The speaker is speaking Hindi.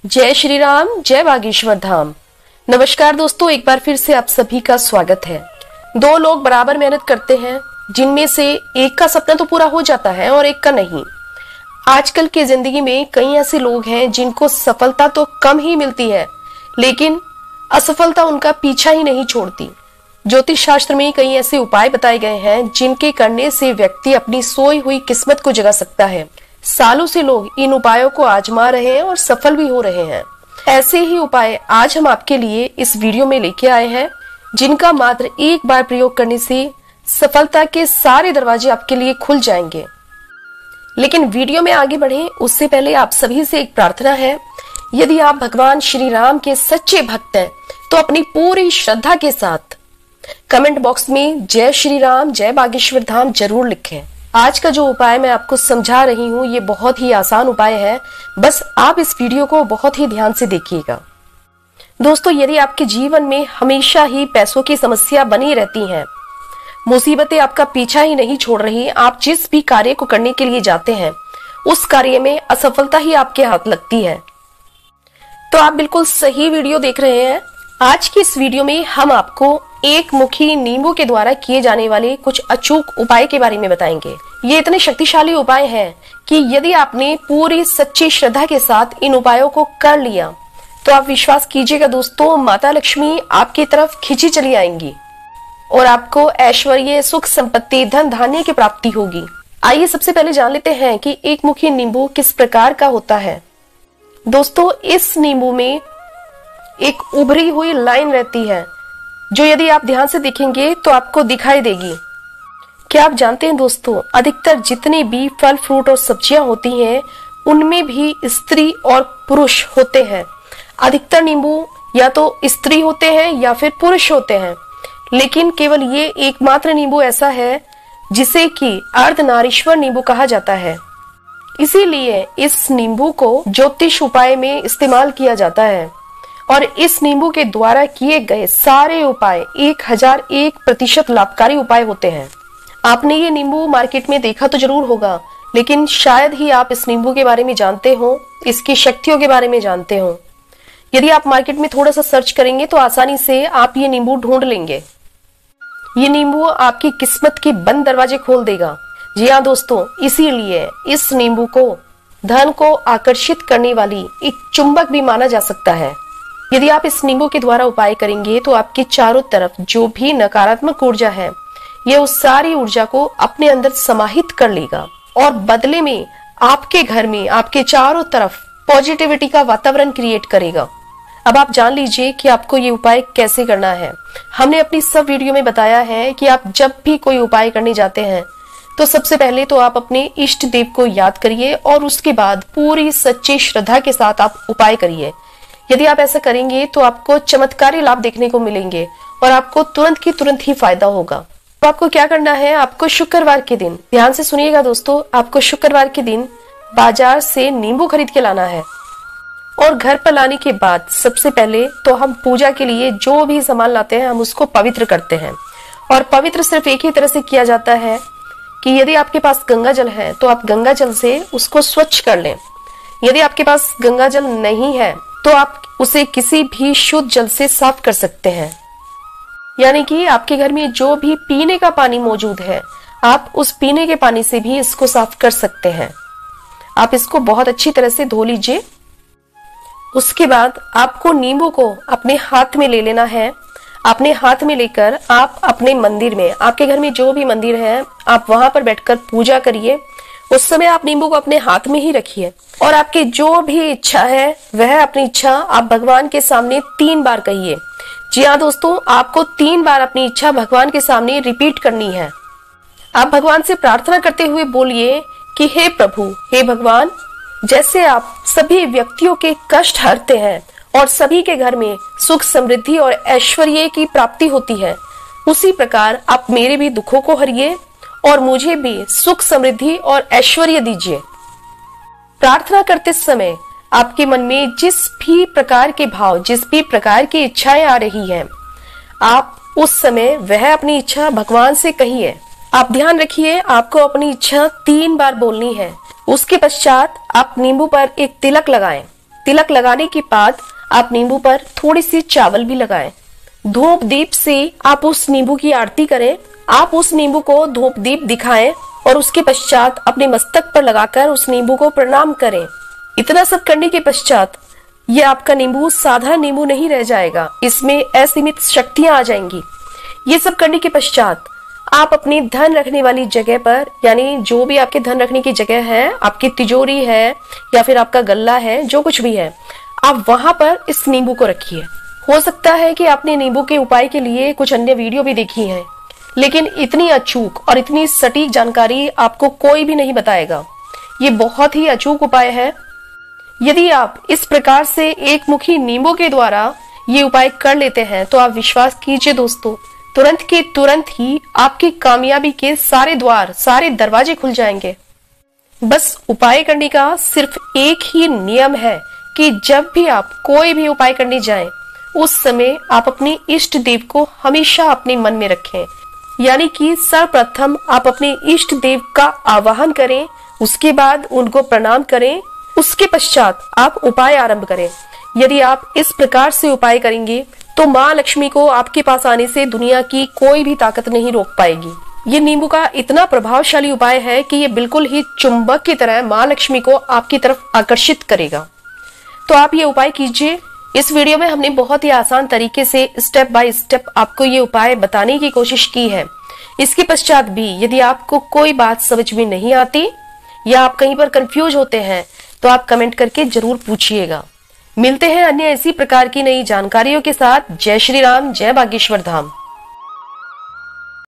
जय श्री राम, जय बागेश्वर धाम। नमस्कार दोस्तों, एक बार फिर से आप सभी का स्वागत है। दो लोग बराबर मेहनत करते हैं, जिनमें से एक का सपना तो पूरा हो जाता है और एक का नहीं। आजकल की जिंदगी में कई ऐसे लोग हैं जिनको सफलता तो कम ही मिलती है, लेकिन असफलता उनका पीछा ही नहीं छोड़ती। ज्योतिष शास्त्र में कई ऐसे उपाय बताए गए हैं जिनके करने से व्यक्ति अपनी सोई हुई किस्मत को जगा सकता है। सालों से लोग इन उपायों को आजमा रहे हैं और सफल भी हो रहे हैं। ऐसे ही उपाय आज हम आपके लिए इस वीडियो में लेके आए हैं, जिनका मात्र एक बार प्रयोग करने से सफलता के सारे दरवाजे आपके लिए खुल जाएंगे। लेकिन वीडियो में आगे बढ़े उससे पहले आप सभी से एक प्रार्थना है। यदि आप भगवान श्री राम के सच्चे भक्त हैं तो अपनी पूरी श्रद्धा के साथ कमेंट बॉक्स में जय श्री राम, जय बागेश्वर धाम जरूर लिखें। आज का जो उपाय मैं आपको समझा रही हूँ ये बहुत ही आसान उपाय है, बस आप इस वीडियो को बहुत ही ध्यान से देखिएगा। दोस्तों, यदि आपके जीवन में हमेशा ही पैसों की समस्या बनी रहती है, मुसीबतें आपका पीछा ही नहीं छोड़ रही, आप जिस भी कार्य को करने के लिए जाते हैं उस कार्य में असफलता ही आपके हाथ लगती है, तो आप बिल्कुल सही वीडियो देख रहे हैं। आज की इस वीडियो में हम आपको एक मुखी नींबू के द्वारा किए जाने वाले कुछ अचूक उपाय के बारे में बताएंगे। ये इतने शक्तिशाली उपाय हैं कि यदि आपने पूरी सच्ची श्रद्धा के साथ इन उपायों को कर लिया तो आप विश्वास कीजिएगा दोस्तों, माता लक्ष्मी आपकी तरफ खिंची चली आएंगी और आपको ऐश्वर्य, सुख, संपत्ति, धन धान्य की प्राप्ति होगी। आइए सबसे पहले जान लेते हैं कि एक मुखी नींबू किस प्रकार का होता है। दोस्तों, इस नींबू में एक उभरी हुई लाइन रहती है, जो यदि आप ध्यान से देखेंगे तो आपको दिखाई देगी। क्या आप जानते हैं दोस्तों, अधिकतर जितने भी फल, फ्रूट और सब्जियां होती हैं उनमें भी स्त्री और पुरुष होते हैं। अधिकतर नींबू या तो स्त्री होते हैं या फिर पुरुष होते हैं, लेकिन केवल ये एकमात्र नींबू ऐसा है जिसे कि अर्धनारीश्वर नींबू कहा जाता है। इसीलिए इस नींबू को ज्योतिष उपाय में इस्तेमाल किया जाता है और इस नींबू के द्वारा किए गए सारे उपाय 1001% लाभकारी उपाय होते हैं। आपने ये नींबू मार्केट में देखा तो जरूर होगा, लेकिन शायद ही आप इस नींबू के बारे में जानते हो, इसकी शक्तियों के बारे में जानते हो। यदि आप मार्केट में थोड़ा सा सर्च करेंगे तो आसानी से आप ये नींबू ढूंढ लेंगे। ये नींबू आपकी किस्मत के बंद दरवाजे खोल देगा। जी हाँ दोस्तों, इसीलिए इस नींबू को धन को आकर्षित करने वाली एक चुंबक भी माना जा सकता है। यदि आप इस नींबू के द्वारा उपाय करेंगे तो आपके चारों तरफ जो भी नकारात्मक ऊर्जा है, ये उस सारी ऊर्जा को अपने अंदर समाहित कर लेगा और बदले में आपके घर में, आपके चारों तरफ पॉजिटिविटी का वातावरण क्रिएट करेगा। अब आप जान लीजिए कि आपको ये उपाय कैसे करना है। हमने अपनी सब वीडियो में बताया है कि आप जब भी कोई उपाय करने जाते हैं तो सबसे पहले तो आप अपने इष्ट देव को याद करिए और उसके बाद पूरी सच्ची श्रद्धा के साथ आप उपाय करिए। यदि आप ऐसा करेंगे तो आपको चमत्कारी लाभ देखने को मिलेंगे और आपको तुरंत की तुरंत ही फायदा होगा। तो आपको क्या करना है, आपको शुक्रवार के दिन, ध्यान से सुनिएगा दोस्तों, आपको शुक्रवार के दिन बाजार से नींबू खरीद के लाना है और घर पर लाने के बाद सबसे पहले तो हम पूजा के लिए जो भी सामान लाते हैं हम उसको पवित्र करते हैं। और पवित्र सिर्फ एक ही तरह से किया जाता है कि यदि आपके पास गंगा जल है तो आप गंगा जल से उसको स्वच्छ कर लें। यदि आपके पास गंगा जल नहीं है तो आप उसे किसी भी शुद्ध जल से साफ कर सकते हैं। यानी कि आपके घर में जो भी पीने का पानी मौजूद है, आप उस पीने के पानी से भी इसको साफ कर सकते हैं। आप इसको बहुत अच्छी तरह से धो लीजिए। उसके बाद आपको नींबू को अपने हाथ में ले लेना है। अपने हाथ में लेकर आप अपने मंदिर में, आपके घर में जो भी मंदिर है, आप वहां पर बैठकर पूजा करिए। उस समय आप नींबू को अपने हाथ में ही रखिए और आपकी जो भी इच्छा है वह अपनी इच्छा आप भगवान के सामने 3 बार कहिए। जी हाँ दोस्तों, आपको 3 बार अपनी इच्छा भगवान के सामने रिपीट करनी है। आप भगवान से प्रार्थना करते हुए बोलिए कि हे प्रभु, हे भगवान, जैसे आप सभी व्यक्तियों के कष्ट हरते हैं और सभी के घर में सुख, समृद्धि और ऐश्वर्य की प्राप्ति होती है, उसी प्रकार आप मेरे भी दुखों को हरिए और मुझे भी सुख, समृद्धि और ऐश्वर्य दीजिए। प्रार्थना करते समय आपके मन में जिस भी प्रकार के भाव, जिस भी प्रकार की इच्छाएं आ रही हैं, आप उस समय वह अपनी इच्छा भगवान से कहिए। आप ध्यान रखिए, आपको अपनी इच्छा 3 बार बोलनी है। उसके पश्चात आप नींबू पर एक तिलक लगाएं। तिलक लगाने के बाद आप नींबू पर थोड़ी सी चावल भी लगाएं। धूप दीप से आप उस नींबू की आरती करें। आप उस नींबू को धूप दीप दिखाएं और उसके पश्चात अपने मस्तक पर लगाकर उस नींबू को प्रणाम करें। इतना सब करने के पश्चात ये आपका नींबू साधारण नींबू नहीं रह जाएगा, इसमें असीमित शक्तियां आ जाएंगी। ये सब करने के पश्चात आप अपनी धन रखने वाली जगह पर, यानी जो भी आपके धन रखने की जगह है, आपकी तिजोरी है या फिर आपका गल्ला है, जो कुछ भी है, आप वहां पर इस नींबू को रखिए। हो सकता है कि आपने नींबू के उपाय के लिए कुछ अन्य वीडियो भी देखी हैं, लेकिन इतनी अचूक और इतनी सटीक जानकारी आपको कोई भी नहीं बताएगा। ये बहुत ही अचूक उपाय है। यदि आप इस प्रकार से एक मुखी नींबू के द्वारा ये उपाय कर लेते हैं तो आप विश्वास कीजिए दोस्तों, तुरंत के तुरंत ही आपकी कामयाबी के सारे द्वार, सारे दरवाजे खुल जाएंगे। बस उपाय करने का सिर्फ एक ही नियम है कि जब भी आप कोई भी उपाय करने जाएं, उस समय आप अपने इष्ट देव को हमेशा अपने मन में रखें। यानी कि सर्वप्रथम आप अपने इष्ट देव का आवाहन करें, उसके बाद उनको प्रणाम करें, उसके पश्चात आप उपाय आरंभ करें। यदि आप इस प्रकार से उपाय करेंगे तो माँ लक्ष्मी को आपके पास आने से दुनिया की कोई भी ताकत नहीं रोक पाएगी। ये नींबू का इतना प्रभावशाली उपाय है कि ये बिल्कुल ही चुंबक की तरह माँ लक्ष्मी को आपकी तरफ आकर्षित करेगा। तो आप ये उपाय कीजिए। इस वीडियो में हमने बहुत ही आसान तरीके से स्टेप बाय स्टेप आपको ये उपाय बताने की कोशिश की है। इसके पश्चात भी यदि आपको कोई बात समझ में नहीं आती या आप कहीं पर कंफ्यूज होते हैं तो आप कमेंट करके जरूर पूछिएगा। मिलते हैं अन्य ऐसी प्रकार की नई जानकारियों के साथ। जय श्री राम, जय बागेश्वर धाम।